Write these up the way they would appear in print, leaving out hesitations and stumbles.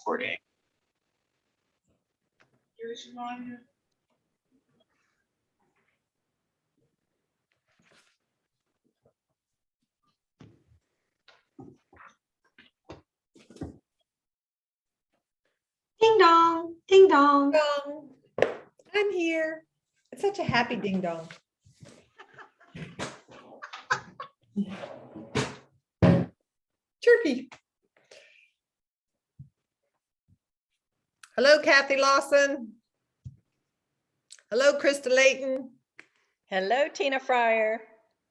recording. Here's one. Ding dong, ding dong. Dong. I'm here. It's such a happy ding dong. Turkey. Hello, Kathy Lawson. Hello, Krista Layton. Hello, Tina Fryer.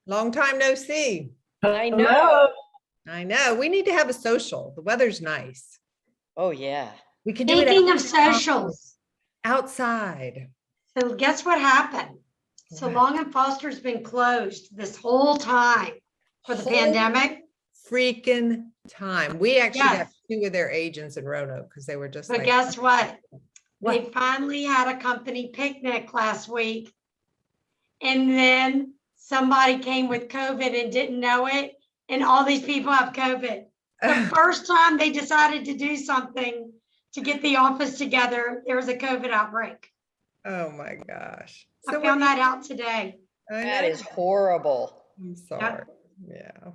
Long time no see. I know. I know. We need to have a social. The weather's nice. Oh, yeah. We can do it Speaking of socials, outside. so guess what happened? So What? Long and Foster's been closed this whole time for the Whole pandemic. Freaking time. We actually got Yes. 2 of their agents in Roanoke because they were just But like, guess what? They what? finally had a company picnic last week. And then somebody came with COVID and didn't know it. And all these people have COVID. The first time they decided to do something to get the office together, there was a COVID outbreak. Oh my gosh. I So found what that out today. I That know. is horrible. I'm sorry. Yeah.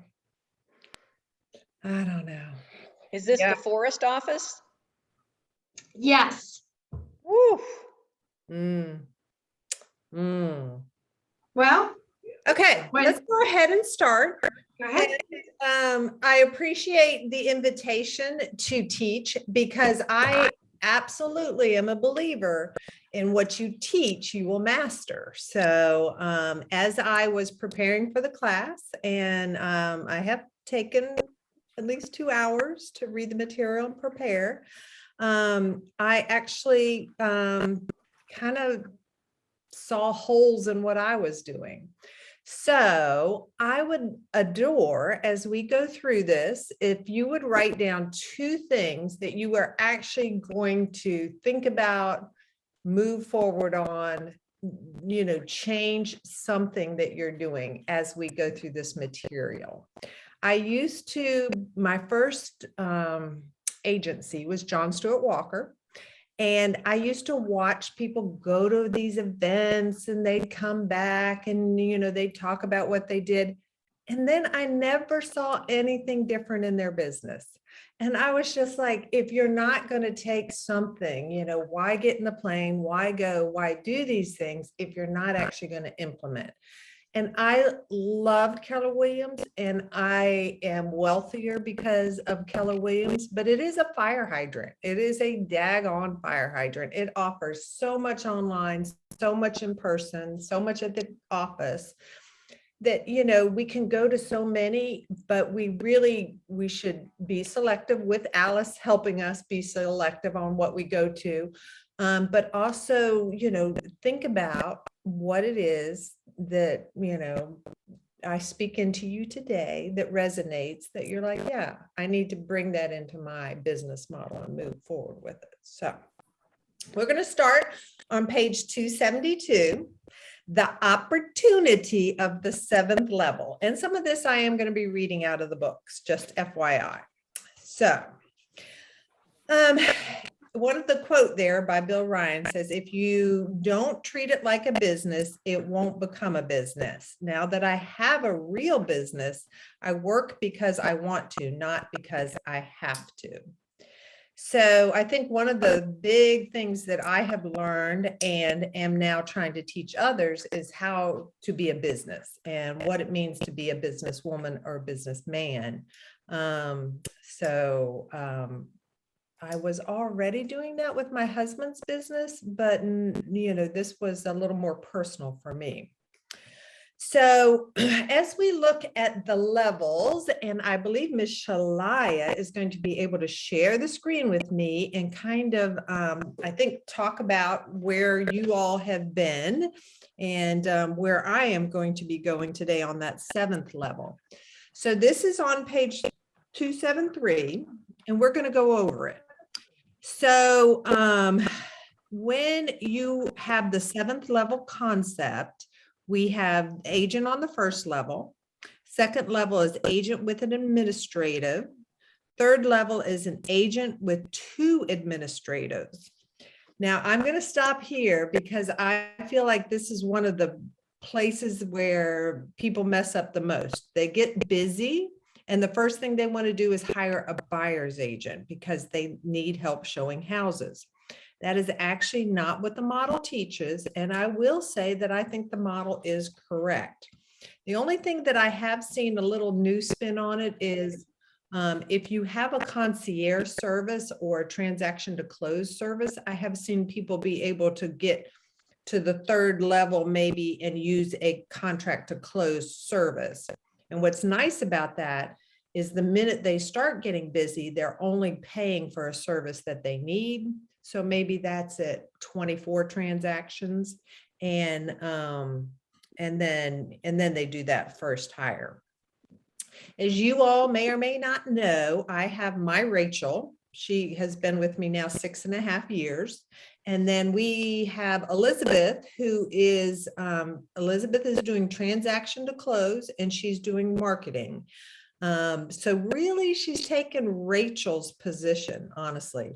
I don't know. Is this Yeah. the forest office? Yes. Woo. Mm. Mm. Well, Okay, When- let's go ahead and start. go ahead. I appreciate the invitation to teach because I absolutely am a believer in what you teach, you will master. So as I was preparing for the class, and I have taken at least 2 hours to read the material and prepare, I actually kind of saw holes in what I was doing. So I would adore, as we go through this, if you would write down 2 things that you are actually going to think about, move forward on, change something that you're doing as we go through this material. My first agency was John Stewart Walker. And I used to watch people go to these events and they'd come back and, they'd talk about what they did. And then I never saw anything different in their business. And I was just like, if you're not going to take something, why get in the plane? Why go? Why do these things if you're not actually going to implement? And I loved Keller Williams, and I am wealthier because of Keller Williams, but it is a fire hydrant. It is a daggone fire hydrant. It offers so much online, so much in person, so much at the office that, we can go to so many, but we should be selective, with Alice helping us be selective on what we go to. But also, think about what it is that, I speak into you today that resonates, that you're like, yeah, I need to bring that into my business model and move forward with it. So we're going to start on page 272, the opportunity of the 7th level. And some of this I am going to be reading out of the books, just FYI. So, one of the quote there by Bill Ryan says, if you don't treat it like a business, it won't become a business. Now that I have a real business, I work because I want to, not because I have to. So I think one of the big things that I have learned and am now trying to teach others is how to be a business and what it means to be a businesswoman or a businessman. I was already doing that with my husband's business, but this was a little more personal for me. So as we look at the levels, and I believe Ms. Shalaya is going to be able to share the screen with me and kind of, I think, talk about where you all have been and where I am going to be going today on that 7th level. So this is on page 273, and we're going to go over it. So when you have the 7th level concept, we have agent on the 1st level. 2nd level is agent with an administrative. Third level is an agent with 2 administrators. Now, I'm going to stop here because I feel like this is one of the places where people mess up the most. They get busy, and the first thing they want to do is hire a buyer's agent because they need help showing houses. That is actually not what the model teaches. And I will say that I think the model is correct. The only thing that I have seen a little new spin on it is if you have a concierge service or a transaction to close service, I have seen people be able to get to the third level maybe and use a contract to close service. And what's nice about that is the minute they start getting busy, they're only paying for a service that they need. So maybe that's at 24 transactions. And then they do that first hire. As you all may or may not know, I have my Rachel. She has been with me now 6.5 years. And then we have Elizabeth, who is, Elizabeth is doing transaction to close and she's doing marketing. So really she's taken Rachel's position, honestly.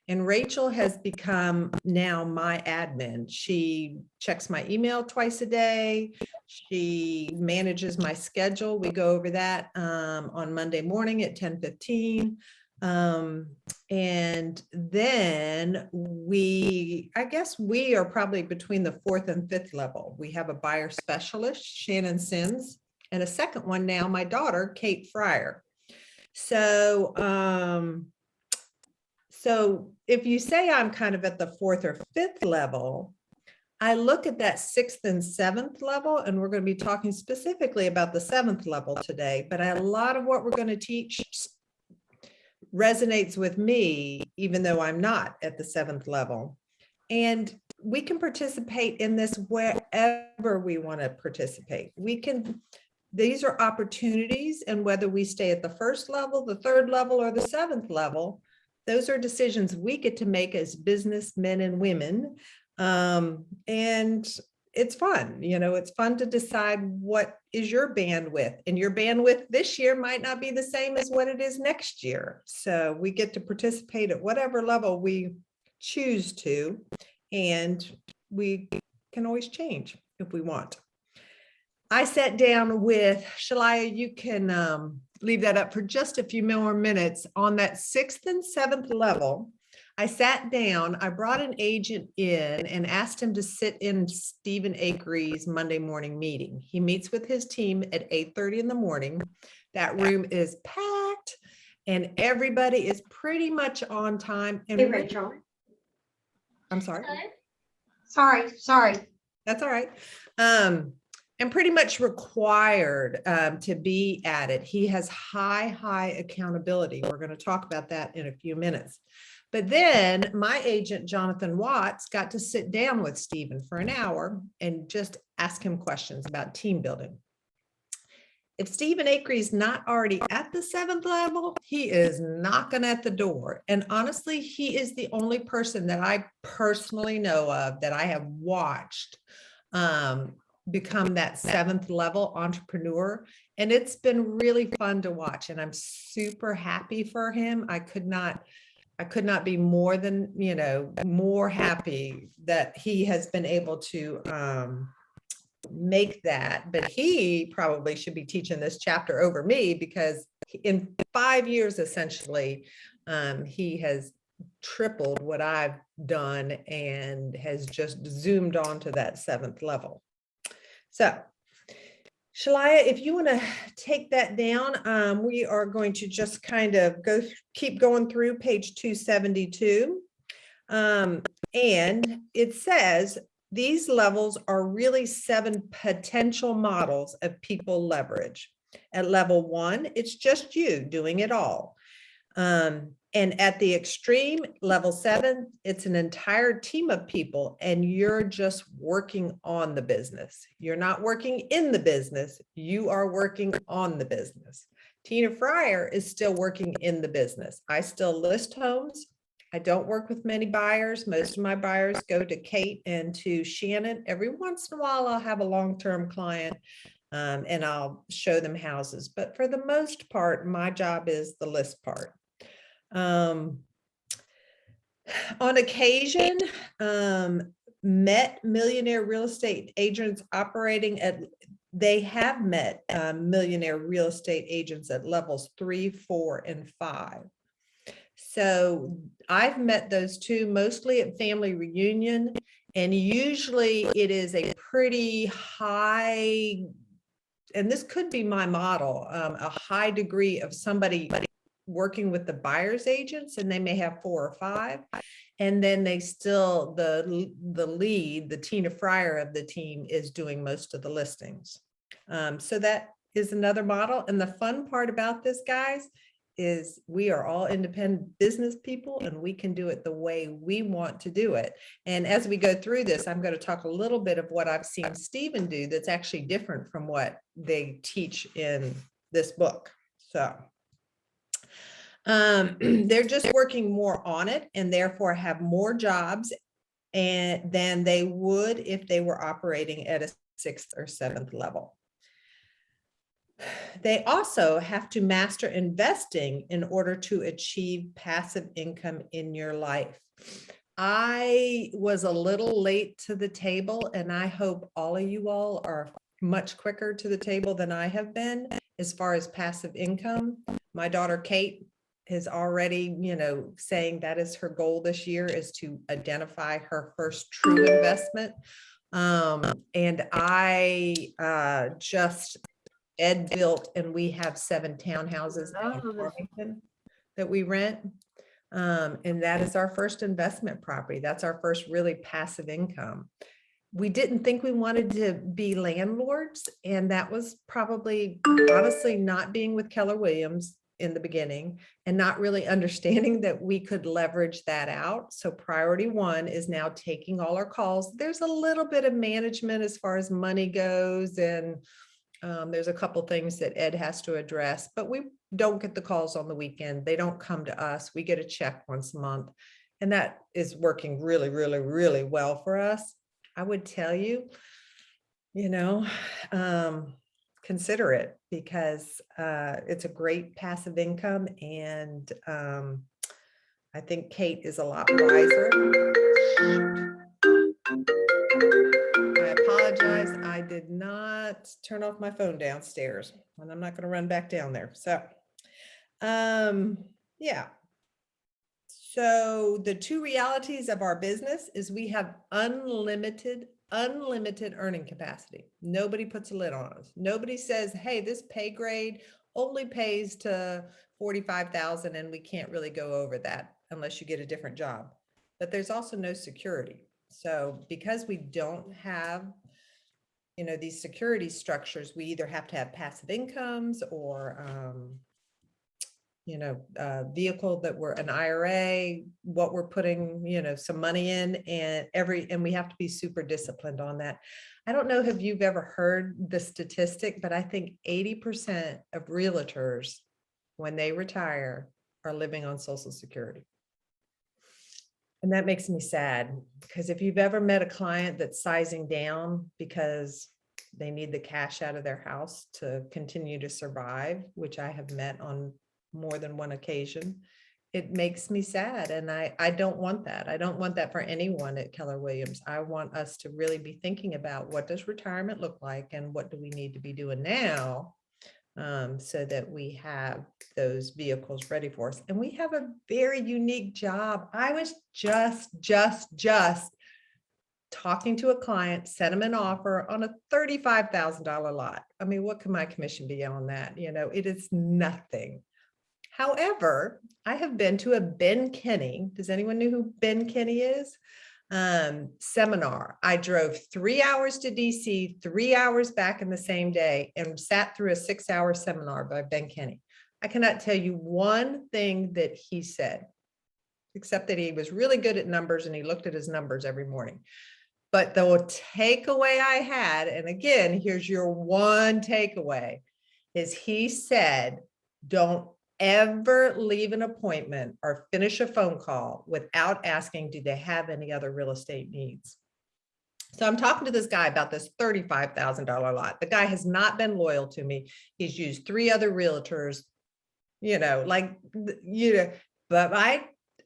And Rachel has become now my admin. She checks my email twice a day. She manages my schedule. We go over that on Monday morning at 10:15. And then I guess we are probably between the 4th and 5th level. We have a buyer specialist, Shannon Sims, and a second one now, my daughter, Kate Fryer. So, so if you say I'm kind of at the 4th or 5th level, I look at that 6th and 7th level, and we're going to be talking specifically about the 7th level today, but a lot of what we're going to teach resonates with me, even though I'm not at the 7th level. And we can participate in this wherever we want to participate. These are opportunities, and whether we stay at the 1st level, the 3rd level, or the 7th level, those are decisions we get to make as businessmen and women. And it's fun, it's fun to decide what is your bandwidth, and your bandwidth this year might not be the same as what it is next year. So we get to participate at whatever level we choose to, and we can always change if we want. I sat down with Shalia. You can leave that up for just a few more minutes. On that 6th and 7th level, I sat down, I brought an agent in and asked him to sit in Stephen Akery's Monday morning meeting. He meets with his team at 8:30 in the morning. That room is packed and everybody is pretty much on time. And Hey, Rachel. I'm sorry. Sorry. That's all right. And pretty much required to be at it. He has high accountability. We're going to talk about that in a few minutes. But then my agent, Jonathan Watts, got to sit down with Stephen for an hour and just ask him questions about team building. If Stephen Akery is not already at the 7th level, he is knocking at the door. And honestly, he is the only person that I personally know of that I have watched become that 7th level entrepreneur. And it's been really fun to watch. And I'm super happy for him. I could not be more than, more happy that he has been able to make that. But he probably should be teaching this chapter over me, because in 5 years, essentially, he has tripled what I've done and has just zoomed on to that 7th level. So, Shalia, if you want to take that down, we are going to just kind of keep going through page 272. And it says, these levels are really 7 potential models of people leverage. At level 1, it's just you doing it all. And at the extreme, level 7, it's an entire team of people and you're just working on the business. You're not working in the business, you are working on the business. Tina Fryer is still working in the business. I still list homes. I don't work with many buyers. Most of my buyers go to Kate and to Shannon. Every once in a while, I'll have a long-term client and I'll show them houses. But for the most part, my job is the list part. On occasion, met millionaire real estate agents operating at, they have met millionaire real estate agents at levels 3, 4, and 5. So I've met those two mostly at family reunion, and usually it is a pretty high, and this could be my model, a high degree of somebody working with the buyer's agents, and they may have 4 or 5. And then they still, the lead, the Tina Fryer of the team is doing most of the listings. So that is another model. And the fun part about this, guys, is we are all independent business people and we can do it the way we want to do it. And as we go through this, I'm going to talk a little bit of what I've seen Stephen do that's actually different from what they teach in this book. So they're just working more on it and therefore have more jobs than they would if they were operating at a 6th or 7th level. They also have to master investing in order to achieve passive income in your life. I was a little late to the table, and I hope all of you all are much quicker to the table than I have been as far as passive income. My daughter, Kate, is already, saying that is her goal this year, is to identify her first true investment. And I Ed built, and we have 7 townhouses in Farmington that we rent. And that is our first investment property. That's our first really passive income. We didn't think we wanted to be landlords. And that was probably honestly not being with Keller Williams in the beginning and not really understanding that we could leverage that out. So priority 1 is now taking all our calls. There's a little bit of management as far as money goes, and there's a couple things that Ed has to address, but we don't get the calls on the weekend. They don't come to us. We get a check once a month, and that is working really, really, really well for us. I would tell you, consider it, because it's a great passive income. And I think Kate is a lot wiser. I apologize. I did not turn off my phone downstairs, and I'm not going to run back down there. So, yeah. So the 2 realities of our business is we have unlimited earning capacity. Nobody puts a lid on us. Nobody says, hey, this pay grade only pays to 45,000 and we can't really go over that unless you get a different job. But there's also no security. So because we don't have, these security structures, we either have to have passive incomes or, vehicle that we're an IRA, what we're putting, some money in, and we have to be super disciplined on that. I don't know if you've ever heard the statistic, but I think 80% of realtors, when they retire, are living on Social Security. And that makes me sad, because if you've ever met a client that's sizing down because they need the cash out of their house to continue to survive, which I have met on more than one occasion, it makes me sad. And I don't want that. I don't want that for anyone at Keller Williams. I want us to really be thinking about, what does retirement look like and what do we need to be doing now, so that we have those vehicles ready for us. And we have a very unique job. I was just talking to a client, sent him an offer on a $35,000 lot. I mean, what can my commission be on that? It is nothing. However, I have been to a Ben Kinney. Does anyone know who Ben Kinney is? Seminar. I drove 3 hours to DC, 3 hours back in the same day, and sat through a 6-hour seminar by Ben Kinney. I cannot tell you one thing that he said, except that he was really good at numbers and he looked at his numbers every morning. But the takeaway I had, and again, here's your one takeaway, is he said, don't ever leave an appointment or finish a phone call without asking, do they have any other real estate needs? So I'm talking to this guy about this $35,000 lot. The guy has not been loyal to me. He's used 3 other realtors, But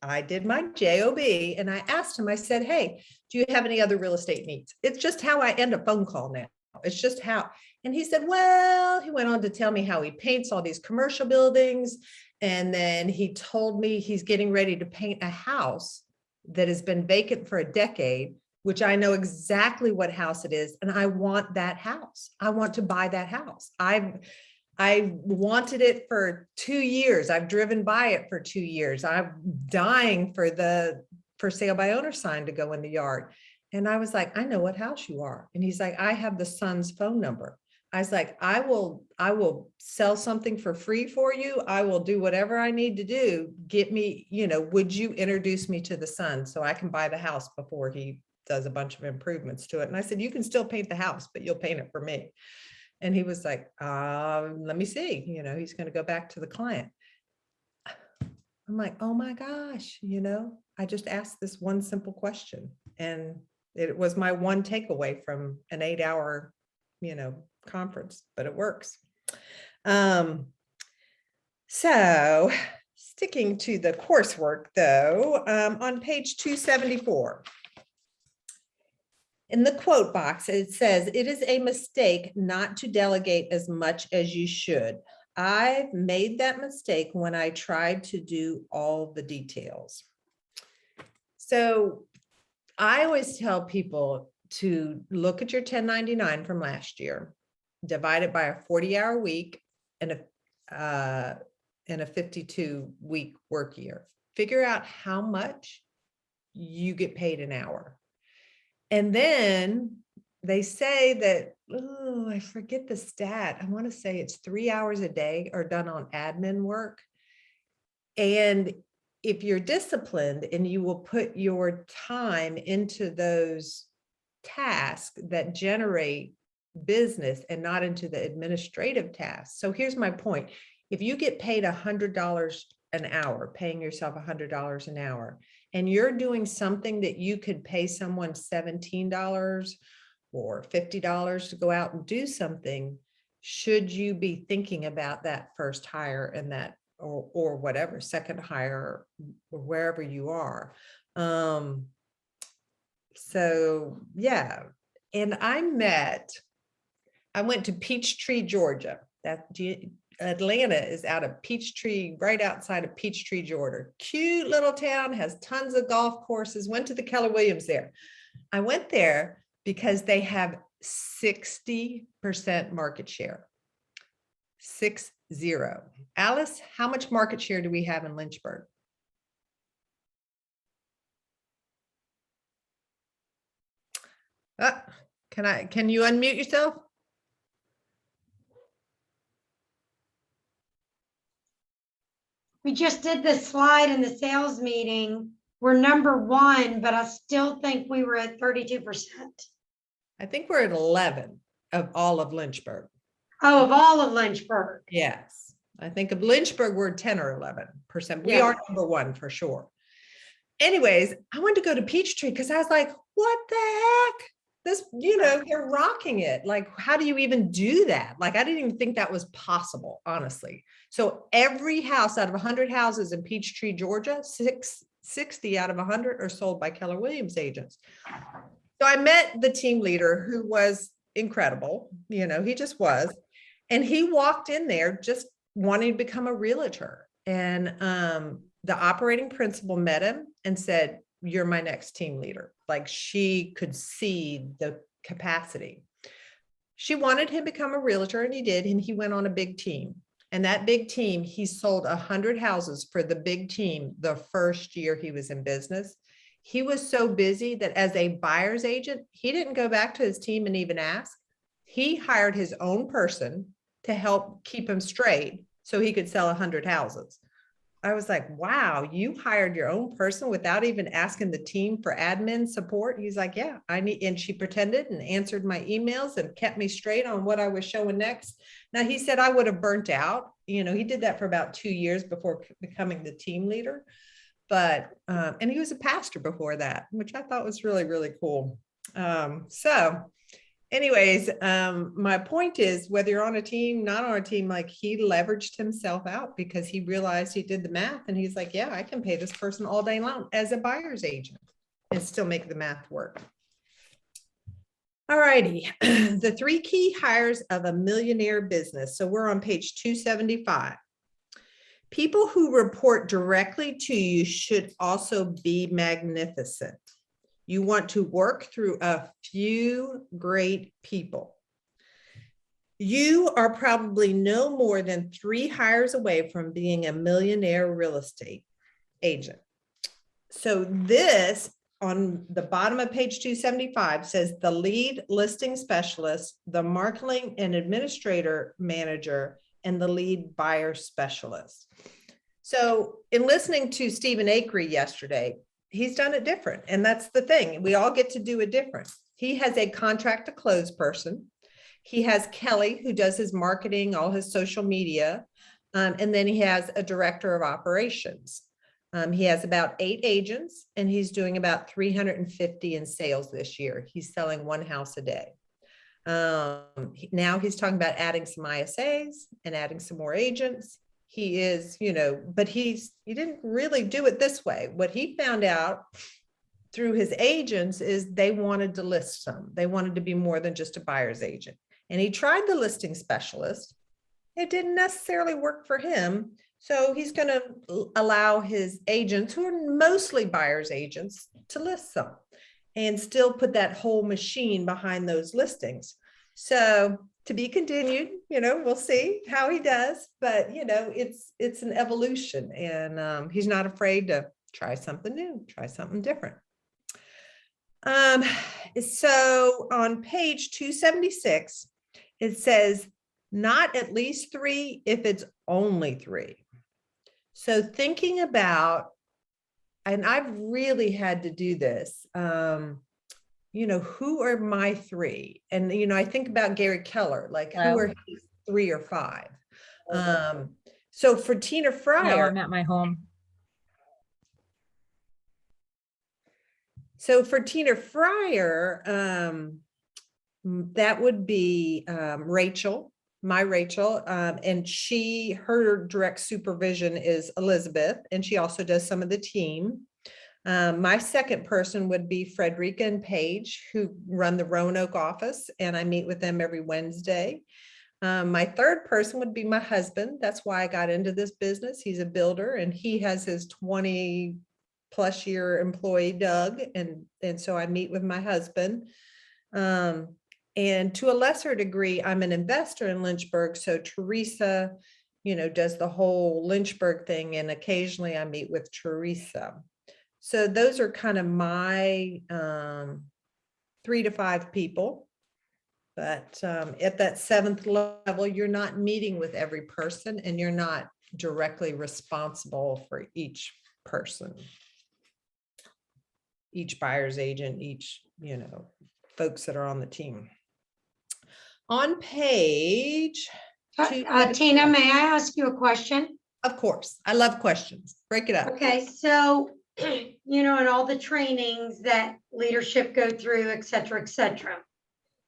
I did my job and I asked him, I said, hey, do you have any other real estate needs? It's just how I end a phone call now. It's just how. And he said, well, he went on to tell me how he paints all these commercial buildings. And then he told me he's getting ready to paint a house that has been vacant for a decade, which I know exactly what house it is. And I want that house. I want to buy that house. I wanted it for 2 years. I've driven by it for 2 years. I'm dying for the for sale by owner sign to go in the yard. And I was like, I know what house you are. And he's like, I have the son's phone number. I was like, I will sell something for free for you. I will do whatever I need to do. Get me, would you introduce me to the son so I can buy the house before he does a bunch of improvements to it? And I said, you can still paint the house, but you'll paint it for me. And he was like, let me see, he's going to go back to the client. I'm like, oh my gosh, I just asked this one simple question. And it was my one takeaway from an 8-hour, conference, but it works. So sticking to the coursework though, on page 274, in the quote box, it says, it is a mistake not to delegate as much as you should. I made that mistake when I tried to do all the details. So I always tell people to look at your 1099 from last year, divide it by a 40-hour week and a 52-week work year. Figure out how much you get paid an hour. And then they say that, oh, I forget the stat. I want to say it's 3 hours a day are done on admin work. And if you're disciplined and you will put your time into those tasks that generate business and not into the administrative tasks. So here's my point. If you get paid $100 an hour, paying yourself $100 an hour, and you're doing something that you could pay someone $17 or $50 to go out and do something, should you be thinking about that first hire and that, or whatever, second hire, or wherever you are. So yeah. And I went to Peachtree, Georgia. Atlanta is out of Peachtree, right outside of Peachtree, Georgia. Cute little town, has tons of golf courses. Went to the Keller Williams there. I went there because they have 60% market share. 60. Alice, how much market share do we have in Lynchburg? Can you unmute yourself? We just did this slide in the sales meeting. We're number 1, but I still think we were at 32%. I think we're at 11 of all of Lynchburg. Oh, of all of Lynchburg. Yes. I think of Lynchburg, we're 10 or 11%. We Yeah. are number 1 for sure. Anyways, I wanted to go to Peachtree because I was like, what the heck? This, they're rocking it. Like, how do you even do that? Like, I didn't even think that was possible, honestly. So every house out of 100 houses in Peachtree, Georgia, 60 out of 100 are sold by Keller Williams agents. So I met the team leader who was incredible. He just was. And he walked in there just wanting to become a realtor. And the operating principal met him and said, you're my next team leader. Like, she could see the capacity. She wanted him to become a realtor, and he did. And he went on a big team. And that big team, he sold 100 houses for the big team the first year he was in business. He was so busy that as a buyer's agent, he didn't go back to his team and even ask. He hired his own person to help keep him straight so he could sell 100 houses. I was like, wow, you hired your own person without even asking the team for admin support? He's like, yeah, and she pretended and answered my emails and kept me straight on what I was showing next. Now, he said I would have burnt out. He did that for about 2 years before becoming the team leader. But, and he was a pastor before that, which I thought was really, really cool. So anyways, my point is whether you're on a team, not on a team, like he leveraged himself out because he realized he did the math and he's like, yeah, I can pay this person all day long as a buyer's agent and still make the math work. All righty, the 3 key hires of a millionaire business. So we're on page 275. People who report directly to you should also be magnificent. You want to work through a few great people. You are probably no more than 3 hires away from being a millionaire real estate agent. So this on the bottom of page 275 says the lead listing specialist, the marketing and administrator manager, and the lead buyer specialist. So in listening to Stephen Akery yesterday, he's done it different. And that's the thing. We all get to do it different. He has a contract to close person. He has Kelly, who does his marketing, all his social media. And then he has a director of operations. He has about 8 agents and he's doing about 350 in sales this year. He's selling 1 house a day. Now he's talking about adding some ISAs and adding some more agents. He is, but he didn't really do it this way. What he found out through his agents is they wanted to list some. They wanted to be more than just a buyer's agent. And he tried the listing specialist. It didn't necessarily work for him. So he's going to allow his agents, who are mostly buyer's agents, to list some and still put that whole machine behind those listings. So to be continued, we'll see how he does, but it's an evolution and he's not afraid to try something new, try something different. So on page 276, it says not at least 3 if it's only 3. So thinking about, and I've really had to do this, who are my 3? And, I think about Gary Keller, like who are his 3 or 5? So for Tina No, Fryer, I'm at my home. so for Tina Fryer, that would be Rachel, my Rachel, and her direct supervision is Elizabeth, and she also does some of the team. My second person would be Frederica and Paige, who run the Roanoke office, and I meet with them every Wednesday. My third person would be my husband. That's why I got into this business. He's a builder, and he has his 20+ year employee, Doug, and so I meet with my husband. And to a lesser degree, I'm an investor in Lynchburg, so Teresa, does the whole Lynchburg thing, and occasionally I meet with Teresa. So those are kind of my 3 to 5 people. But at that 7th level, you're not meeting with every person and you're not directly responsible for each person, each buyer's agent, each, folks that are on the team. On page Tina, may I ask you a question? Of course, I love questions. Break it up. Okay, so, in all the trainings that leadership go through, et cetera,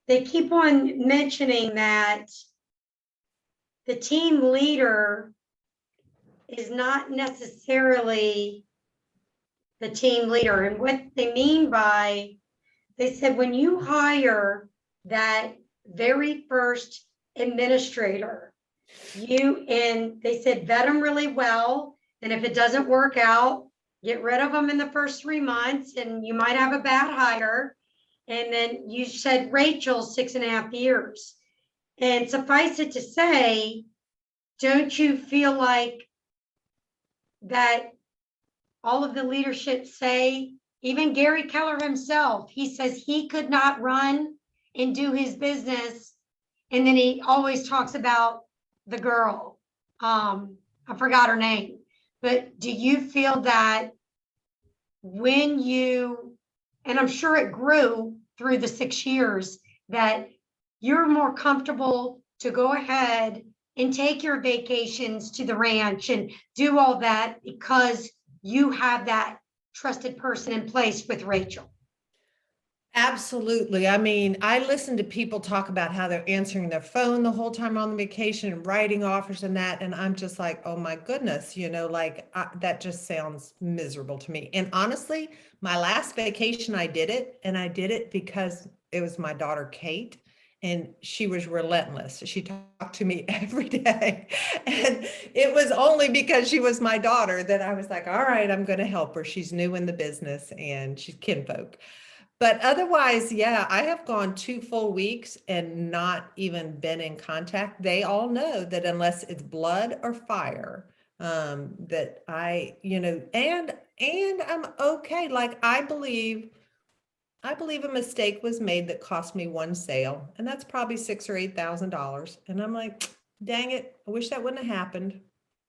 they keep on mentioning that the team leader is not necessarily the team leader. And what they mean by, they said, when you hire that very first administrator, they said, vet them really well. And if it doesn't work out, get rid of them in the first 3 months and you might have a bad hire. And then you said Rachel 6.5 years. And suffice it to say, don't you feel like that all of the leadership say, even Gary Keller himself, he says he could not run and do his business. And then he always talks about the girl. I forgot her name. But do you feel that when and I'm sure it grew through the 6 years, that you're more comfortable to go ahead and take your vacations to the ranch and do all that because you have that trusted person in place with Rachel? Absolutely. I mean, I listen to people talk about how they're answering their phone the whole time on the vacation and writing offers and that. And I'm just like, oh my goodness, like that just sounds miserable to me. And honestly, my last vacation, I did it. And I did it because it was my daughter, Kate, and she was relentless. She talked to me every day. And it was only because she was my daughter that I was like, all right, I'm going to help her. She's new in the business and she's kinfolk. But otherwise, yeah, I have gone 2 full weeks and not even been in contact. They all know that unless it's blood or fire, that and I'm okay. Like I believe a mistake was made that cost me one sale, and that's probably $6,000 or $8,000. And I'm like, dang it, I wish that wouldn't have happened,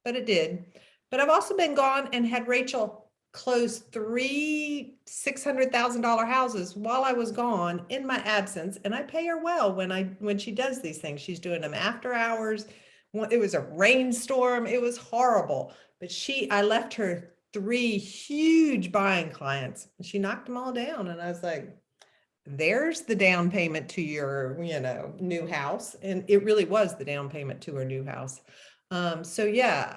but it did. But I've also been gone and had Rachel close three $600,000 houses while I was gone in my absence, and I pay her well when she does these things. She's doing them after hours. It was a rainstorm. It was horrible, but I left her three huge buying clients. She knocked them all down. And I was like, there's the down payment to your, new house. And it really was the down payment to her new house. So yeah.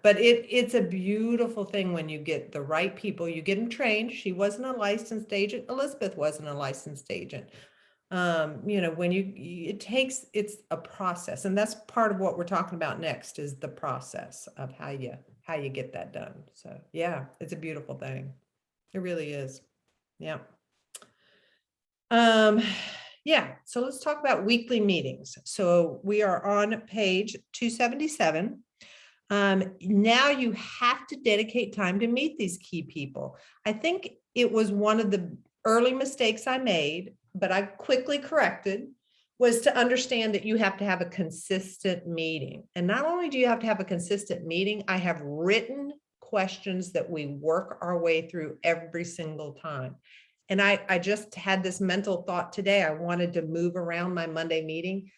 But it's a beautiful thing when you get the right people, you get them trained. She wasn't a licensed agent. Elizabeth wasn't a licensed agent. When it's a process, and that's part of what we're talking about next is the process of how you get that done. So yeah, it's a beautiful thing. It really is. Yeah. Yeah, so let's talk about weekly meetings. So we are on page 277. Now you have to dedicate time to meet these key people. I think it was one of the early mistakes I made, but I quickly corrected, was to understand that you have to have a consistent meeting. And not only do you have to have a consistent meeting, I have written questions that we work our way through every single time. And I just had this mental thought today. I wanted to move around my Monday meeting.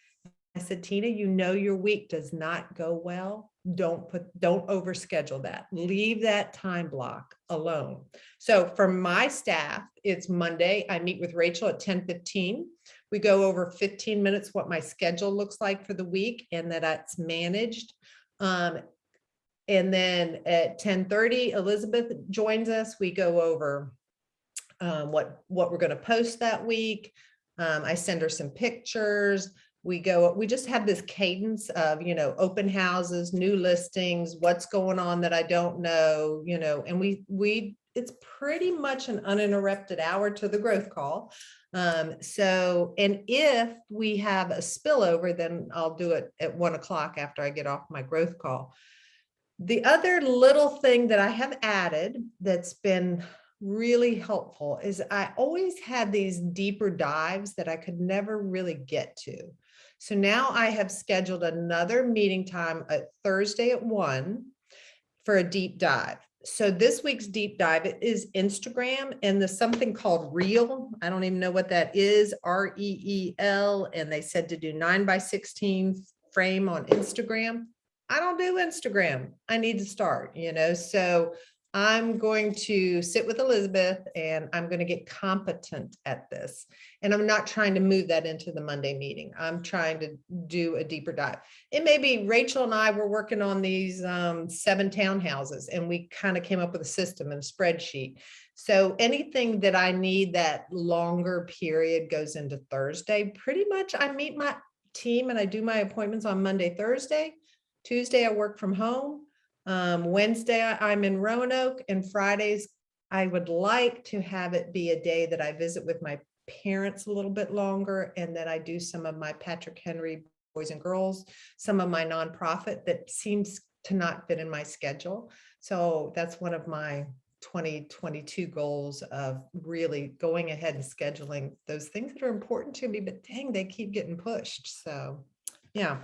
I said, Tina, your week does not go well. Don't overschedule that. Leave that time block alone. So for my staff, it's Monday. I meet with Rachel at 10:15. We go over 15 minutes what my schedule looks like for the week and that it's managed. And then at 10:30, Elizabeth joins us. We go over what we're going to post that week. I send her some pictures. We just have this cadence of, open houses, new listings, what's going on that I don't know, and it's pretty much an uninterrupted hour to the growth call. And if we have a spillover, then I'll do it at 1:00 after I get off my growth call. The other little thing that I have added that's been really helpful is I always had these deeper dives that I could never really get to. So now I have scheduled another meeting time at Thursday at 1 for a deep dive. So this week's deep dive is Instagram, and there's something called Reel. I don't even know what that is, REEL. And they said to do 9:16 frame on Instagram. I don't do Instagram. I need to start, so I'm going to sit with Elizabeth and I'm going to get competent at this. And I'm not trying to move that into the Monday meeting. I'm trying to do a deeper dive. It may be Rachel and I were working on these 7 townhouses and we kind of came up with a system and spreadsheet. So anything that I need that longer period goes into Thursday. Pretty much I meet my team and I do my appointments on Monday, Thursday. Tuesday, I work from home. Wednesday, I'm in Roanoke, and Fridays, I would like to have it be a day that I visit with my parents a little bit longer, and that I do some of my Patrick Henry Boys and Girls, some of my nonprofit that seems to not fit in my schedule. So that's one of my 2022 goals of really going ahead and scheduling those things that are important to me, but dang, they keep getting pushed. So, yeah.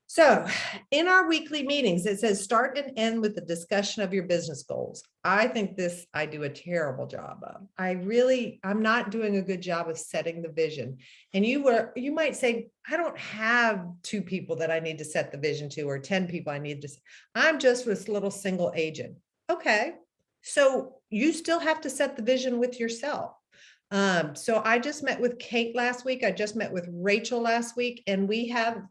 So in our weekly meetings, it says start and end with the discussion of your business goals. I think I do a terrible job of. I'm not doing a good job of setting the vision. And you might say, I don't have 2 people that I need to set the vision to, or 10 people I need to. I'm just this little single agent. Okay. So you still have to set the vision with yourself. So I just met with Kate last week. I just met with Rachel last week, and we have,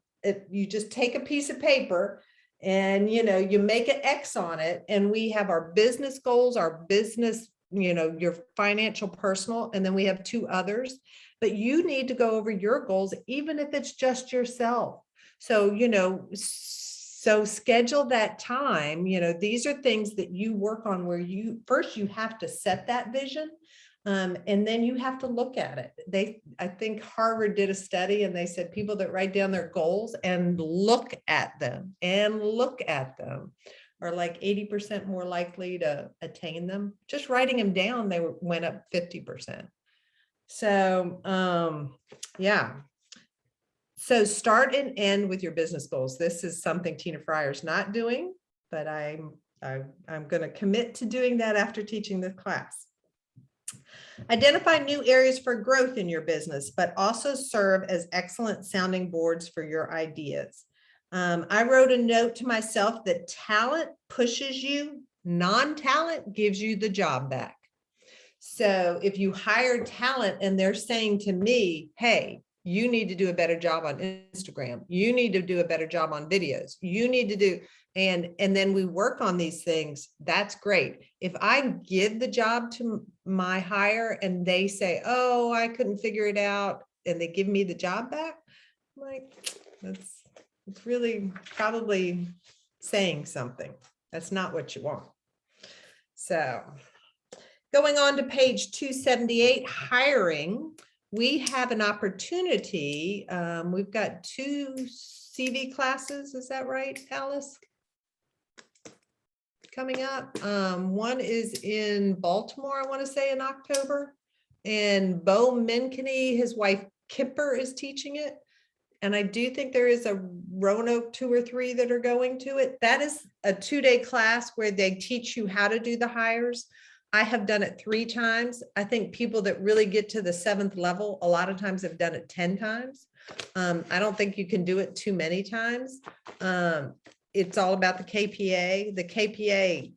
you just take a piece of paper and, you make an X on it, and we have our business goals, our business, your financial, personal, and then we have 2 others, but you need to go over your goals, even if it's just yourself. So, so schedule that time. These are things that you work on where you have to set that vision. And then you have to look at it. I think Harvard did a study, and they said people that write down their goals and look at them are like 80% more likely to attain them. Just writing them down, they went up 50%. So, yeah. So start and end with your business goals. This is something Tina Fryer's not doing, but I'm going to commit to doing that after teaching this class. Identify new areas for growth in your business, but also serve as excellent sounding boards for your ideas. I wrote a note to myself that talent pushes you, non-talent gives you the job back. So if you hire talent and they're saying to me, hey, you need to do a better job on Instagram, you need to do a better job on videos, you need to do, and then we work on these things, that's great. If I give the job to my hire and they say, oh, I couldn't figure it out, and they give me the job back, I'm like, it's really probably saying something. That's not what you want. So going on to page 278, hiring. We have an opportunity. We've got 2 CV classes. Is that right, Alice? Coming up. One is in Baltimore, I want to say in October. And Bo Minkney, his wife Kipper, is teaching it. And I do think there is a Roanoke 2 or 3 that are going to it. That is a 2-day class where they teach you how to do the hires. I have done it 3 times. I think people that really get to the 7th level, a lot of times have done it 10 times. I don't think you can do it too many times. It's all about the KPA. The KPA,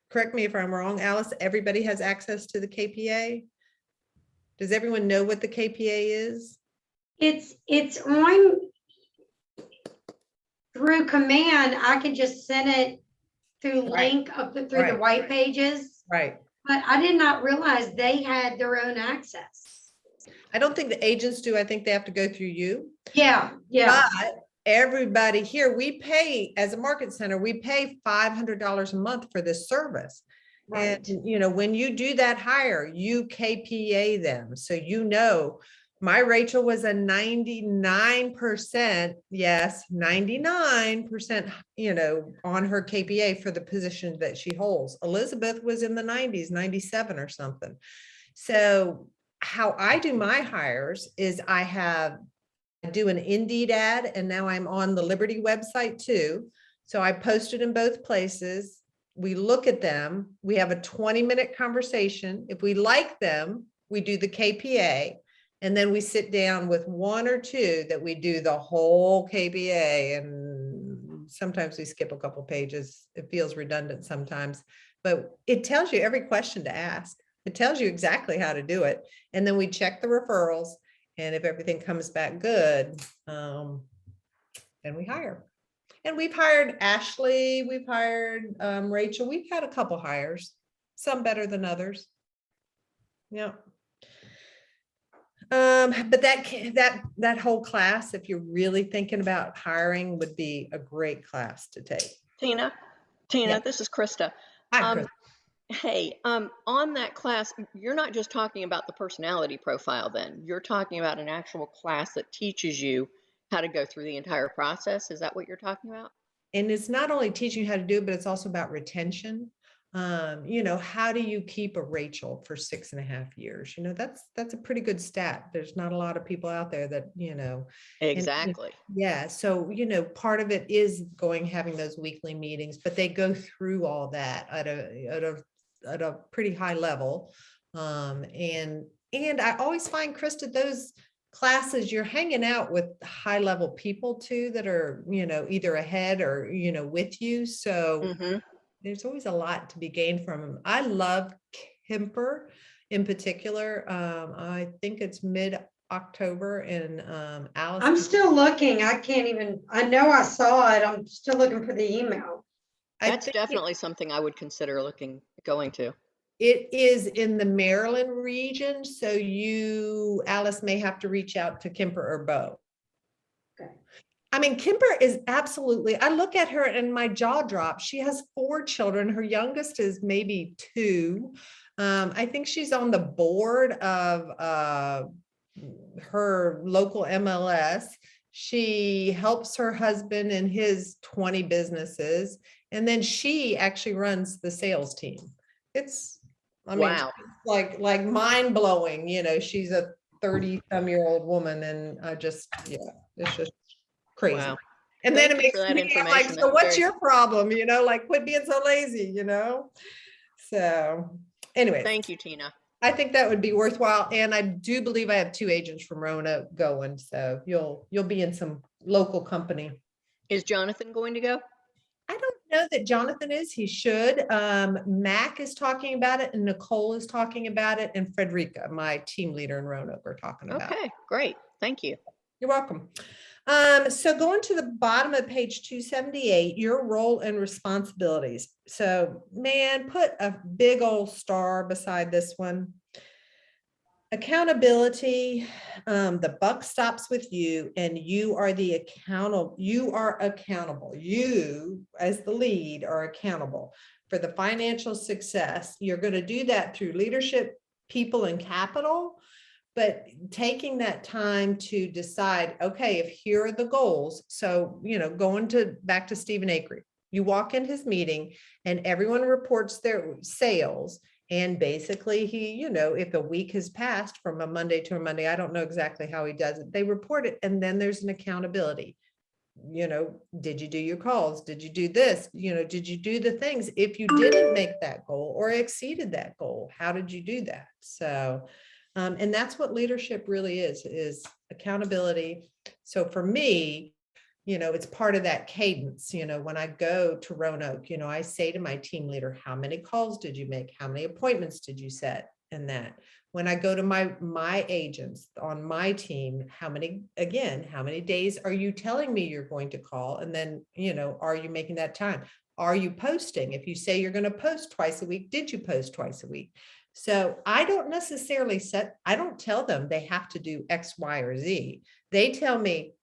correct me if I'm wrong, Alice, everybody has access to the KPA. Does everyone know what the KPA is? It's on through command. I can just send it through link through the white pages. Right. But I did not realize they had their own access. I don't think the agents do. I think they have to go through you. Yeah. But everybody here, we pay, as a market center, we pay $500 a month for this service. Right. And, when you do that hire, you KPA them. So, my Rachel was a 99%, yes, 99%, on her KPA for the position that she holds. Elizabeth was in the 90s, 97 or something. So how I do my hires is I do an Indeed ad, and now I'm on the Liberty website too. So I posted in both places. We look at them. We have a 20-minute conversation. If we like them, we do the KPA. And then we sit down with 1 or 2 that we do the whole KPA. And sometimes we skip a couple pages. It feels redundant sometimes, but it tells you every question to ask. It tells you exactly how to do it. And then we check the referrals. And if everything comes back good, then we hire. And we've hired Ashley, we've hired Rachel. We've had a couple hires, some better than others. Yeah. But that whole class, if you're really thinking about hiring, would be a great class to take. Tina, Yeah. This is Krista. Hi, Krista. Hey, on that class, you're not just talking about the personality profile then. You're talking about an actual class that teaches you how to go through the entire process. Is that what you're talking about? And it's not only teaching you how to do it, but it's also about retention. How do you keep a Rachel for 6.5 years? That's a pretty good stat. There's not a lot of people out there that, Exactly. Yeah. So, part of it is having those weekly meetings, but they go through all that at a pretty high level. And I always find, Krista, those classes, you're hanging out with high level people too, that are, either ahead or, with you. So, there's always a lot to be gained from them. I love Kemper in particular. I think it's mid-October in Alice. I'm still looking. I can't even, I know I saw it. I'm still looking for the email. I That's think definitely something I would consider going to. it is in the Maryland region, so Alice, may have to reach out to Kemper or Bo. Okay. I mean, Kimber is absolutely, I look at her and my jaw drops. She has 4 children. Her youngest is maybe 2. I think she's on the board of her local MLS. She helps her husband in his 20 businesses. And then she actually runs the sales team. It's, I mean, Wow. like mind blowing, she's a 30-some-year-old woman, and it's just crazy. Wow. And then Thank it you for makes that me like, information. so That's what's very, your problem? Like, quit being so lazy, So anyways, thank you, Tina. I think that would be worthwhile. And I do believe I have 2 agents from Roanoke going. So you'll be in some local company. Is Jonathan going to go? I don't know that Jonathan is. He should. Mac is talking about it, and Nicole is talking about it, and Frederica, my team leader in Roanoke, are talking about it. Okay, great. Thank you. You're welcome. So going to the bottom of page 278, your role and responsibilities. So man, put a big old star beside this one. Accountability, the buck stops with you, and you are accountable. You, as the lead, are accountable for the financial success. You're going to do that through leadership, people, and capital. But taking that time to decide, okay, if here are the goals. So, going back to Stephen Akery, you walk in his meeting and everyone reports their sales. And basically he, if a week has passed from a Monday to a Monday, I don't know exactly how he does it. They report it. And then there's an accountability. Did you do your calls? Did you do this? Did you do the things? If you didn't make that goal or exceeded that goal, how did you do that? So, and that's what leadership really is accountability. So for me, it's part of that cadence. When I go to Roanoke, I say to my team leader, how many calls did you make? How many appointments did you set? And that when I go to my agents on my team, how many days are you telling me you're going to call? And then, are you making that time? Are you posting? If you say you're going to post twice a week, did you post twice a week? So I don't necessarily I don't tell them they have to do X, Y, or Z. They tell me,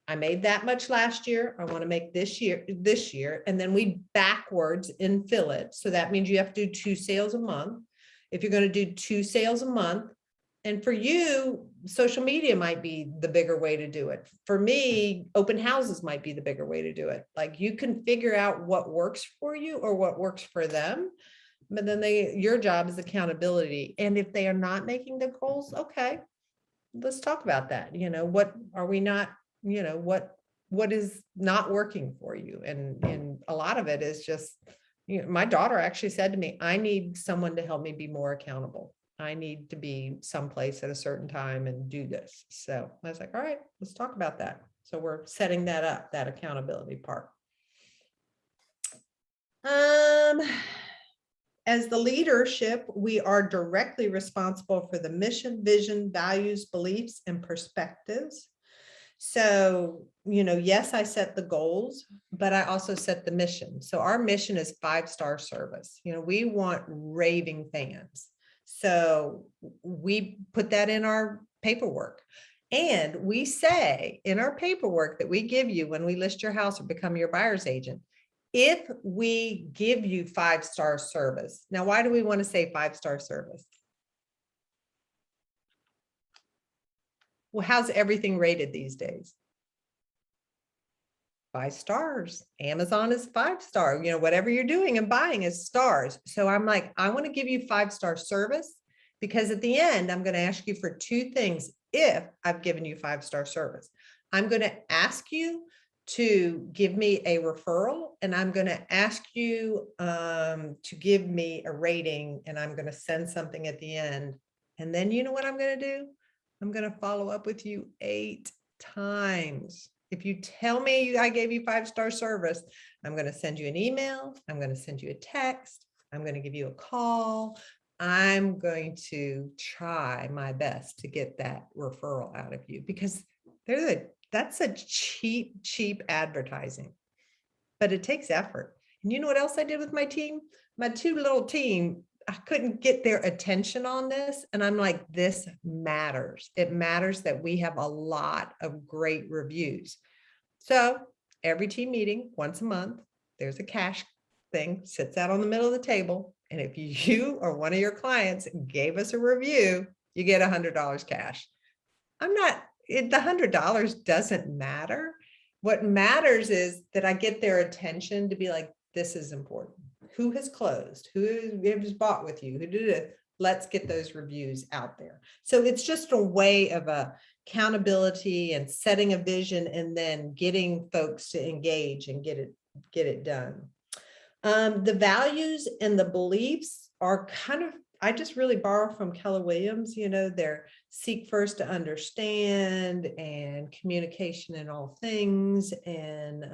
I made that much last year. I want to make this year. And then we backwards infill it. So that means you have to do 2 sales a month. If you're going to do 2 sales a month, and for you, social media might be the bigger way to do it. For me, open houses might be the bigger way to do it. Like, you can figure out what works for you or what works for them. But then your job is accountability. And if they are not making the goals, okay, let's talk about that. What are we not, what is not working for you? And a lot of it is just, my daughter actually said to me, I need someone to help me be more accountable. I need to be someplace at a certain time and do this. So I was like, all right, let's talk about that. So we're setting that up, that accountability part. As the leadership, we are directly responsible for the mission, vision, values, beliefs, and perspectives. So, yes, I set the goals, but I also set the mission. So our mission is 5-star service. We want raving fans. So we put that in our paperwork. And we say in our paperwork that we give you when we list your house or become your buyer's agent, if we give you 5-star service. Now, why do we want to say 5-star service? Well, how's everything rated these days? 5 stars. Amazon is 5-star. Whatever you're doing and buying is stars. So I'm like, I want to give you 5-star service, because at the end, I'm going to ask you for 2 things. If I've given you 5-star service, I'm going to ask you to give me a referral, and I'm going to ask you to give me a rating, and I'm going to send something at the end. And then you know what I'm going to do? I'm going to follow up with you 8 times. If you tell me I gave you 5-star service, I'm going to send you an email. I'm going to send you a text. I'm going to give you a call. I'm going to try my best to get that referral out of you, because that's a cheap advertising, but it takes effort. And you know what else I did with my team? My 2 little team, I couldn't get their attention on this. And I'm like, this matters. It matters that we have a lot of great reviews. So every team meeting once a month, there's a cash thing, sits out on the middle of the table. And if you or one of your clients gave us a review, you get $100 cash. The $100 doesn't matter. What matters is that I get their attention to be like, this is important. Who has closed? Who has bought with you? Who did it? Let's get those reviews out there. So it's just a way of accountability and setting a vision, and then getting folks to engage and get it done. The values and the beliefs are kind of, I just really borrow from Keller Williams, their seek first to understand, and communication in all things, and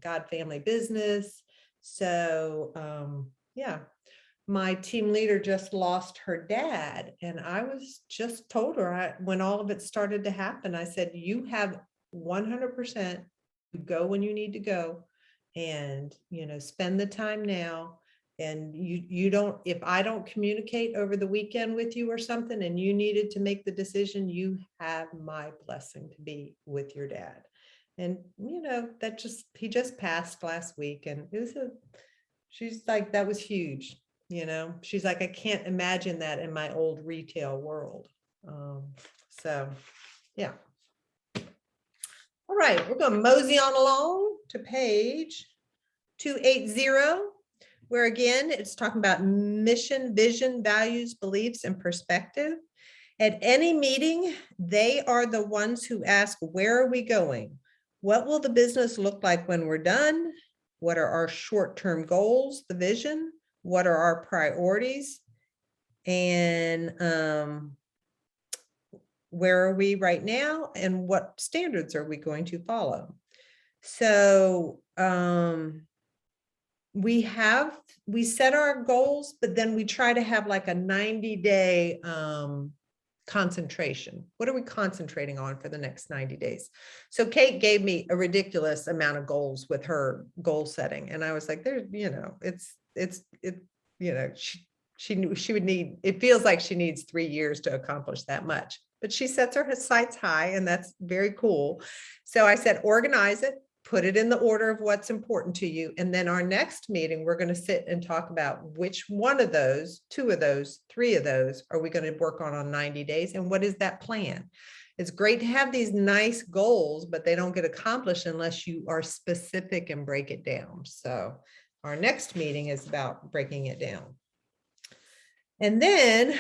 God, family, business. So yeah, my team leader just lost her dad, and I was just told her, when all of it started to happen, I said, you have 100% go when you need to go, and spend the time now. And you don't, if I don't communicate over the weekend with you or something, and you needed to make the decision, you have my blessing to be with your dad. And he just passed last week, and she's like, that was huge. She's like, I can't imagine that in my old retail world. So yeah. All right, we're going to mosey on along to page 280, where again, it's talking about mission, vision, values, beliefs, and perspective. At any meeting, they are the ones who ask, where are we going? What will the business look like when we're done? What are our short-term goals, the vision? What are our priorities? And where are we right now? And what standards are we going to follow? So we set our goals, but then we try to have like a 90-day concentration. What are we concentrating on for the next 90 days? So Kate gave me a ridiculous amount of goals with her goal setting. And I was like, she knew she would need, it feels like she needs 3 years to accomplish that much, but she sets her sights high, and that's very cool. So I said, organize it, put it in the order of what's important to you. And then our next meeting, we're going to sit and talk about which one of those, 2 of those, 3 of those are we going to work on 90 days? And what is that plan? It's great to have these nice goals, but they don't get accomplished unless you are specific and break it down. So our next meeting is about breaking it down. And then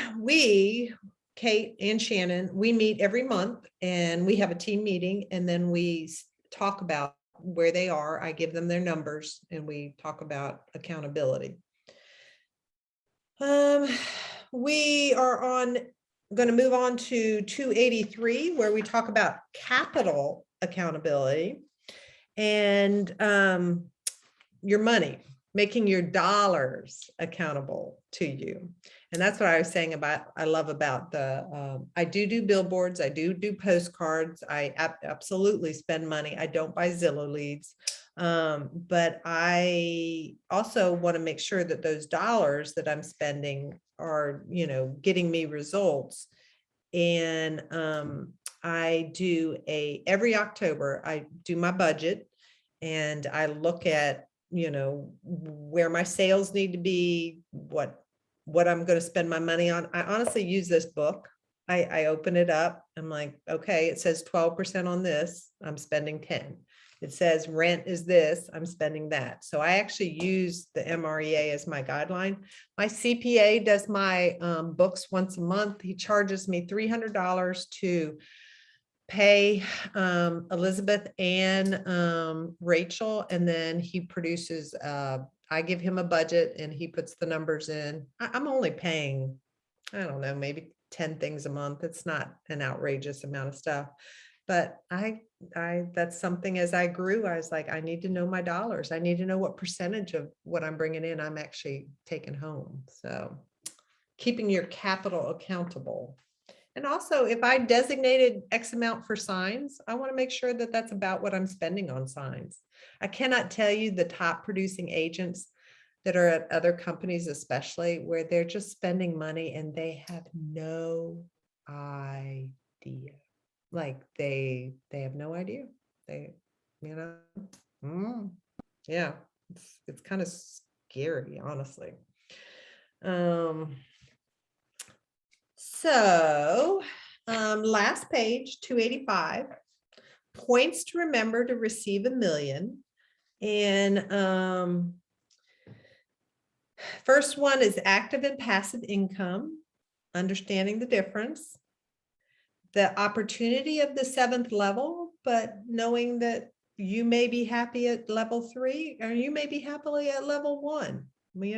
Kate and Shannon, we meet every month, and we have a team meeting, and then we talk about where they are. I give them their numbers, and we talk about accountability. We are going to move on to 283, where we talk about capital accountability and your money, making your dollars accountable to you. And that's what I was saying about, I love about the, I do billboards. I do postcards. I absolutely spend money. I don't buy Zillow leads. But I also want to make sure that those dollars that I'm spending are, getting me results. And I do every October, I do my budget, and I look at, where my sales need to be, what I'm going to spend my money on. I honestly use this book. I open it up. I'm like, okay, it says 12% on this. I'm spending 10. It says rent is this. I'm spending that. So I actually use the MREA as my guideline. My CPA does my books once a month. He charges me $300 to pay Elizabeth and Rachel, and then he produces, I give him a budget and he puts the numbers in. I'm only paying, I don't know, maybe 10 things a month. It's not an outrageous amount of stuff. But that's something as I grew, I was like, I need to know my dollars. I need to know what percentage of what I'm bringing in, I'm actually taking home. So keeping your capital accountable. And also, if I designated X amount for signs, I want to make sure that that's about what I'm spending on signs. I cannot tell you the top producing agents that are at other companies, especially where they're just spending money and they have no idea. Like they have no idea. They, yeah, it's kind of scary, honestly. So last page, 285, points to remember to receive $1 million. And first one is active and passive income, understanding the difference. The opportunity of the 7th level, but knowing that you may be happy at level 3, or you may be happily at level 1. We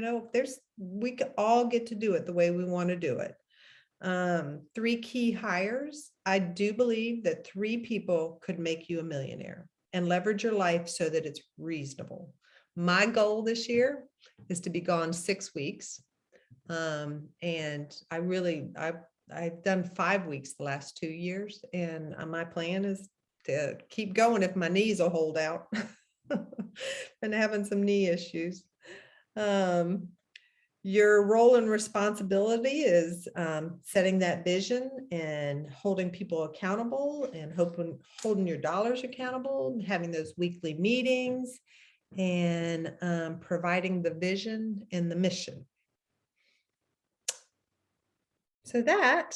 could all get to do it the way we want to do it. 3 key hires. I do believe that 3 people could make you a millionaire, and leverage your life so that it's reasonable. My goal this year is to be gone 6 weeks. And I've done 5 weeks the last 2 years, and my plan is to keep going if my knees will hold out. And having some knee issues. Your role and responsibility is setting that vision and holding people accountable, and holding your dollars accountable, having those weekly meetings, and providing the vision and the mission. So let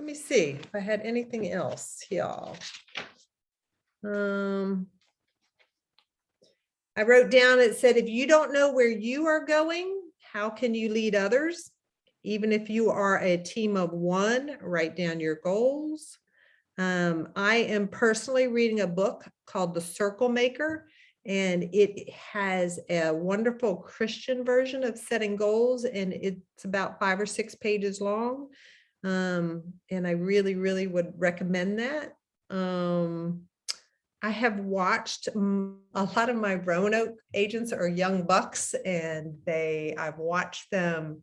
me see if I had anything else, y'all. I wrote down, it said, if you don't know where you are going, how can you lead others? Even if you are a team of 1, write down your goals. I am personally reading a book called The Circle Maker, and it has a wonderful Christian version of setting goals, and it's about 5 or 6 pages long. And I really, really would recommend that. I have watched a lot of my Roanoke agents are young bucks, and I've watched them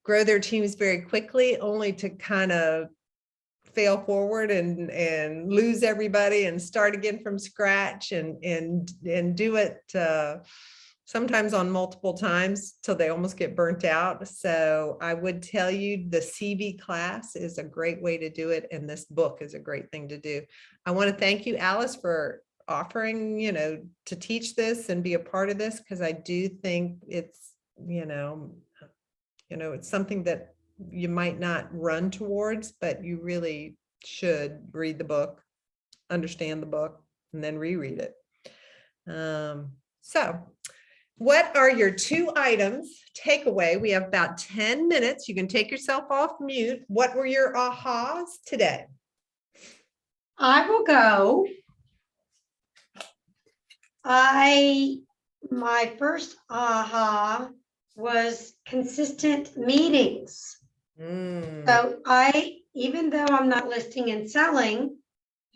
grow their teams very quickly, only to kind of fail forward and lose everybody and start again from scratch, and do it sometimes on multiple times till they almost get burnt out. So I would tell you the CV class is a great way to do it, and this book is a great thing to do. I want to thank you, Alice, for offering, to teach this and be a part of this, because I do think it's, it's something that you might not run towards, but you really should read the book, understand the book, and then reread it. So what are your 2 items takeaway? We have about 10 minutes. You can take yourself off mute. What were your ahas today? I will go. My first aha was consistent meetings. So even though I'm not listing and selling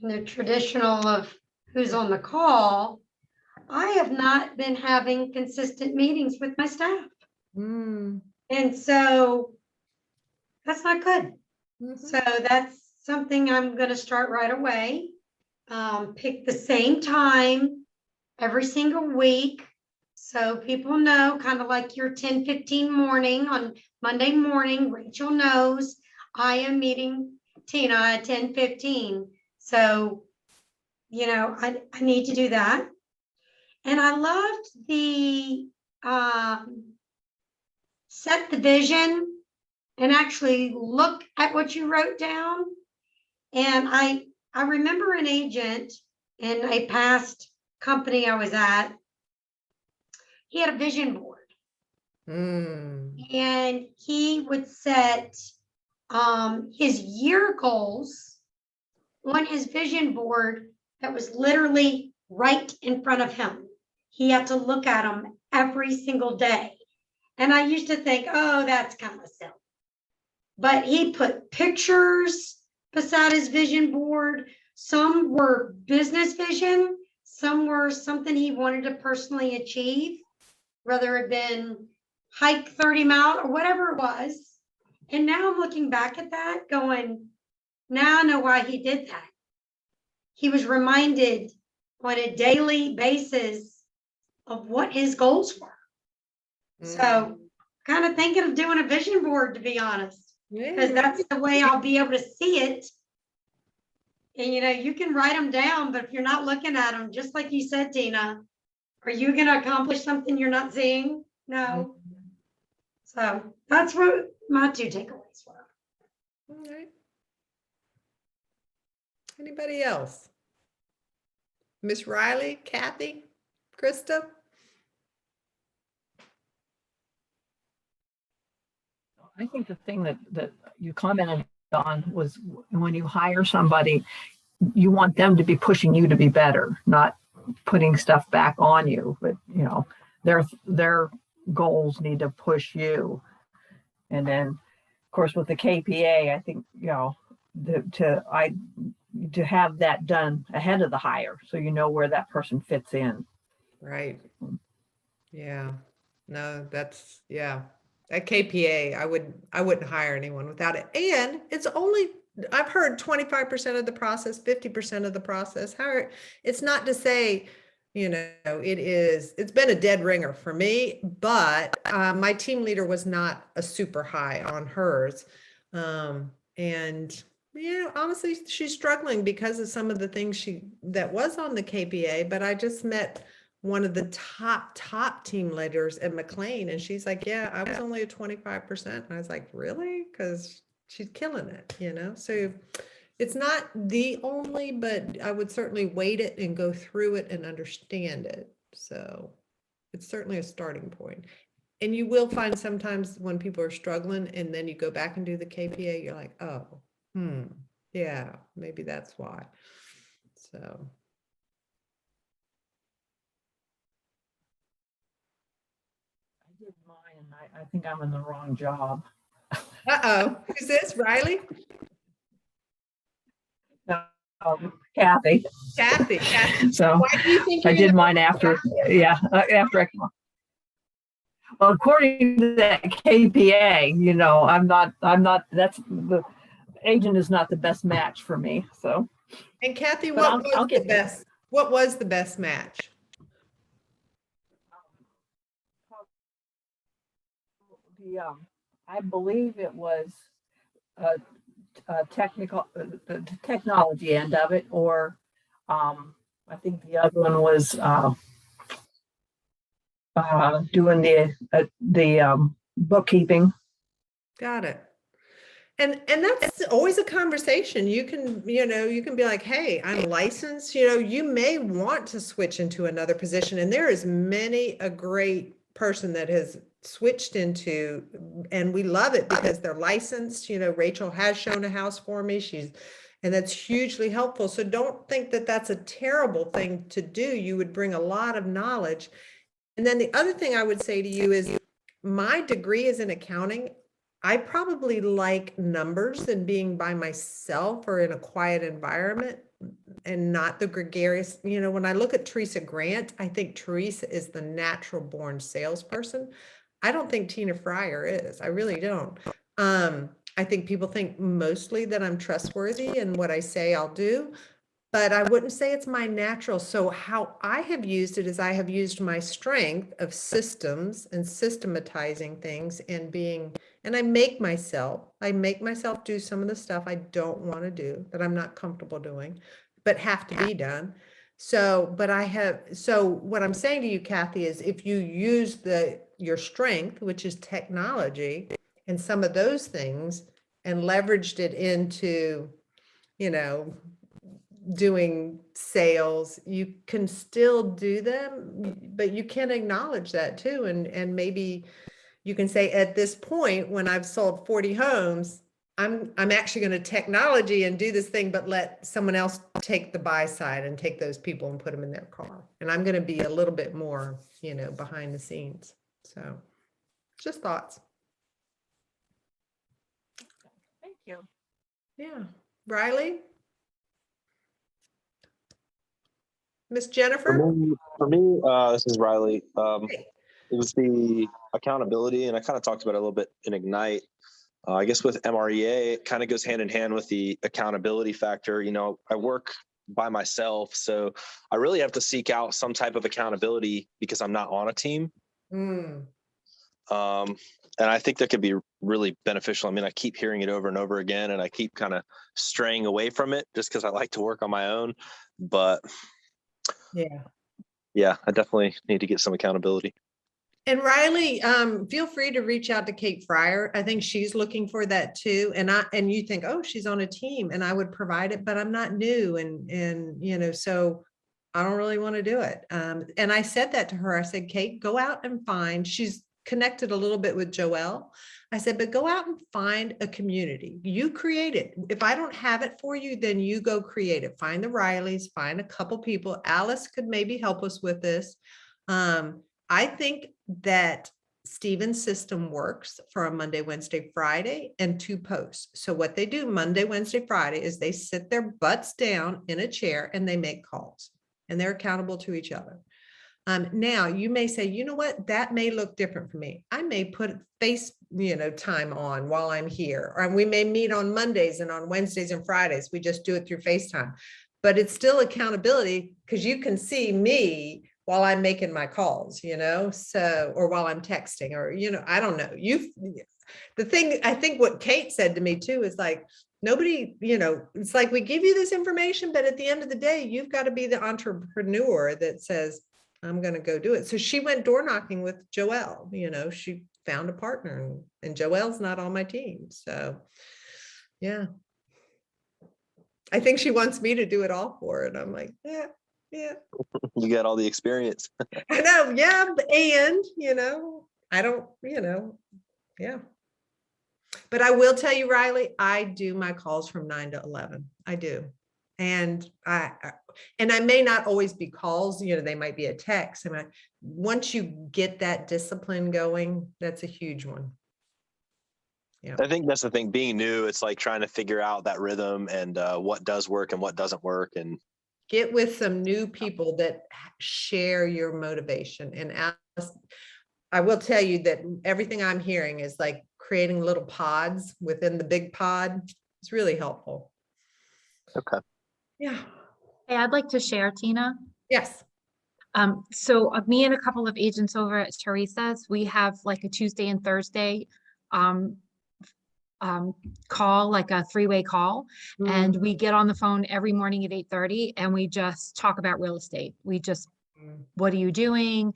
in the traditional of who's on the call, I have not been having consistent meetings with my staff. And so that's not good. So that's something I'm going to start right away. Pick the same time every single week, so people know, kind of like your 10:15 morning on Monday morning. Rachel knows I am meeting Tina at 10:15. So, I need to do that. And I loved the set the vision and actually look at what you wrote down. And I remember an agent in a past company I was at. He had a vision board. And he would set his year goals on his vision board that was literally right in front of him. He had to look at them every single day. And I used to think, oh, that's kind of silly. But he put pictures beside his vision board Some were business vision, some were something he wanted to personally achieve, whether it been hike 30 miles or whatever it was. And now I'm looking back at that going, now I know why he did that. He was reminded on a daily basis of what his goals were. So kind of thinking of doing a vision board, to be honest, because that's the way I'll be able to see it. And you can write them down, but if you're not looking at them, just like you said, Tina, are you going to accomplish something you're not seeing? No. So that's what my 2 takeaways were. All right. Anybody else? Miss Riley, Kathy, Krista? I think the thing that you commented on was when you hire somebody, you want them to be pushing you to be better, not putting stuff back on you. But their goals need to push you. And then, of course, with the KPA, I think to have that done ahead of the hire, so you know where that person fits in. Right. Yeah. No, that's, yeah. At KPA, I wouldn't hire anyone without it. And it's only, I've heard 25% of the process, 50% of the process. It's not to say, it's been a dead ringer for me, but my team leader was not a super high on hers. And honestly, she's struggling because of some of the things that was on the KPA, but I just met one of the top team leaders at McLean. And she's like, yeah, I was only at 25%. And I was like, really? Because she's killing it, So it's not the only, but I would certainly weight it and go through it and understand it. So it's certainly a starting point. And you will find sometimes when people are struggling and then you go back and do the KPA, you're like, oh, yeah, maybe that's why. So. I did mine, and I think I'm in the wrong job. Uh-oh, who's this, Riley? Kathy. Kathy. So Why do you think I did mine after, after I came on. Well, according to that KPA, the agent is not the best match for me. So. And Kathy, But I'll get what was the best match? I believe it was the technology end of it, or I think the other one was doing the bookkeeping. Got it. And that's always a conversation. You can be like, hey, I'm licensed, you may want to switch into another position. And there is many a great person that has switched into, and we love it because they're licensed. Rachel has shown a house for me. And that's hugely helpful. So don't think that that's a terrible thing to do. You would bring a lot of knowledge. And then the other thing I would say to you is my degree is in accounting. I probably like numbers and being by myself or in a quiet environment and not the gregarious. When I look at Teresa Grant, I think Teresa is the natural born salesperson. I don't think Tina Fryer is. I really don't. I think people think mostly that I'm trustworthy and what I say I'll do, but I wouldn't say it's my natural. So how I have used it is I have used my strength of systems and systematizing things and I make myself do some of the stuff I don't want to do, that I'm not comfortable doing, but have to be done. So what I'm saying to you, Kathy, is if you use your strength, which is technology and some of those things, and leveraged it into, doing sales, you can still do them, but you can acknowledge that too. And maybe you can say, at this point, when I've sold 40 homes, I'm actually going to technology and do this thing, but let someone else take the buy side and take those people and put them in their car. And I'm going to be a little bit more, behind the scenes. So just thoughts. Thank you. Yeah. Riley? Miss For Jennifer? me, this is Riley. It was the accountability, and I kind of talked about it a little bit in Ignite. I guess with MREA, it kind of goes hand in hand with the accountability factor. You know, I work by myself, so I really have to seek out some type of accountability because I'm not on a team. Mm, And I think that could be really beneficial. I mean, I keep hearing it over and over again, and I keep kind of straying away from it just because I like to work on my own. But yeah. yeah, I definitely need to get some accountability. And Riley, feel free to reach out to Kate Fryer. I think she's looking for that too. And you think, oh, she's on a team and I would provide it, but I'm not new. And, you know, so I don't really want to do it. And I said that to her. I said, Kate, go out and find, she's connected a little bit with Joelle. I said, but go out and find a community. You create it. If I don't have it for you, then you go create it. Find the Rileys, find a couple people. Alice could maybe help us with this. I think that Steven's system works for a Monday, Wednesday, Friday, and 2 posts. So what they do Monday, Wednesday, Friday is they sit their butts down in a chair and they make calls, and they're accountable to each other. Now you may say, you know what, that may look different for me. I may put face, time on while I'm here, or we may meet on Mondays and on Wednesdays and Fridays. We just do it through FaceTime, but it's still accountability because you can see me while I'm making my calls, so, or while I'm texting, or, I don't know. The thing, I think what Kate said to me too, is like, nobody, it's like, we give you this information, but at the end of the day, you've got to be the entrepreneur that says, I'm going to go do it. So she went door knocking with Joelle, she found a partner, and Joelle's not on my team. So yeah, I think she wants me to do it all for her. And I'm like, yeah. You got all the experience. I know. Yeah. And, I don't, yeah. But I will tell you, Riley, I do my calls from 9 to 11. I do. And I may not always be calls, they might be a text. Once you get that discipline going, that's a huge one. Yeah. I think that's the thing. Being new, it's like trying to figure out that rhythm and what does work and what doesn't work. And get with some new people that share your motivation. And Alice, I will tell you that everything I'm hearing is like creating little pods within the big pod. It's really helpful. okay. Yeah. Hey, I'd like to share, Tina. Yes. So me and a couple of agents over at Teresa's, we have like a Tuesday and Thursday call, like a 3-way call. And we get on the phone every morning at 8:30 and we just talk about real estate. We just, what are you doing?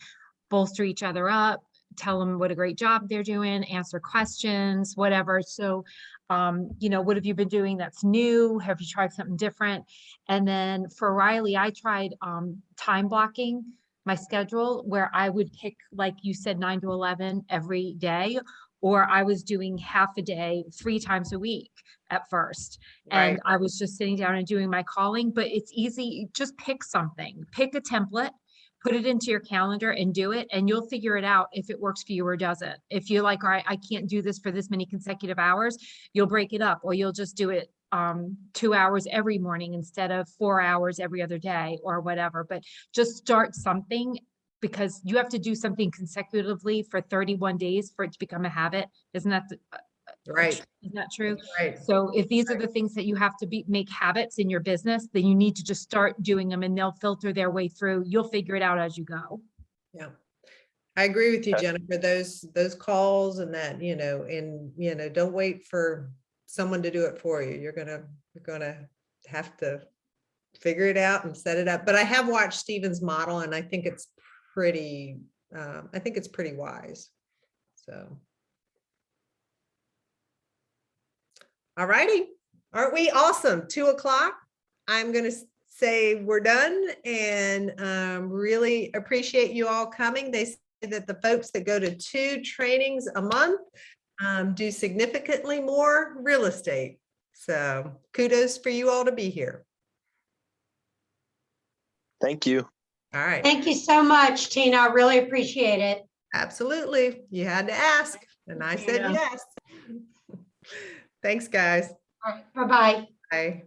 Bolster each other up, tell them what a great job they're doing, answer questions, whatever. So, what have you been doing that's new? Have you tried something different? And then for Riley, I tried time blocking my schedule where I would pick, like you said, 9 to 11 every day, or I was doing half a day 3 times a week at first. And I was just sitting down and doing my calling, but it's easy. Just pick something, pick a template, put it into your calendar and do it, and you'll figure it out if it works for you or doesn't. If you're like, all right, I can't do this for this many consecutive hours, you'll break it up, or you'll just do it 2 hours every morning instead of 4 hours every other day or whatever. But just start something, because you have to do something consecutively for 31 days for it to become a habit. Isn't that right? Isn't that true? Right. So if these are the things that you have to make habits in your business, then you need to just start doing them, and they'll filter their way through. You'll figure it out as you go. Yeah. I agree with you, Okay. Jennifer. Those calls and that, don't wait for someone to do it for you. You're gonna have to figure it out and set it up. But I have watched Steven's model, and I think it's pretty wise. So. All righty. Aren't we awesome? 2 o'clock. I'm going to say we're done, and really appreciate you all coming. They say that the folks that go to 2 trainings a month do significantly more real estate. So kudos for you all to be here. Thank you. All right. Thank you so much, Tina. I really appreciate it. Absolutely. You had to ask, and I said Yeah. yes. Thanks, guys. All right, bye-bye. Bye.